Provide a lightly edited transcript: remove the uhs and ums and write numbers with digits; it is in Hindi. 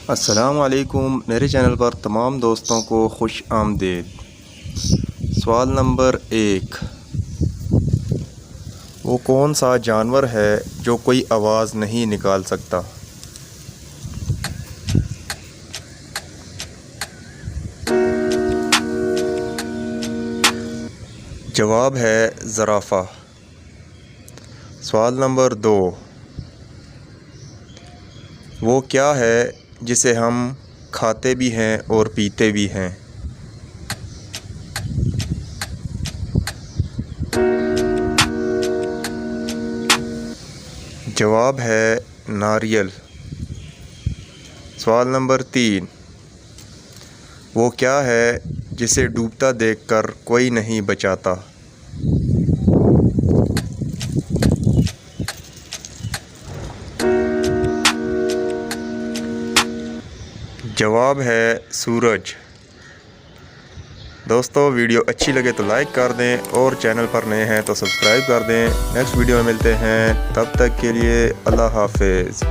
अस्सलाम वालेकुम। मेरे चैनल पर तमाम दोस्तों को खुश आमदीद। सवाल नंबर 1, वो कौन सा जानवर है जो कोई आवाज़ नहीं निकाल सकता? जवाब है ज़राफ़ा। सवाल नंबर 2, वो क्या है जिसे हम खाते भी हैं और पीते भी हैं? जवाब है नारियल। सवाल नंबर 3, वो क्या है जिसे डूबता देखकर कोई नहीं बचाता? जवाब है सूरज। दोस्तों, वीडियो अच्छी लगे तो लाइक कर दें और चैनल पर नए हैं तो सब्सक्राइब कर दें। नेक्स्ट वीडियो में मिलते हैं, तब तक के लिए अल्लाह हाफ़िज़।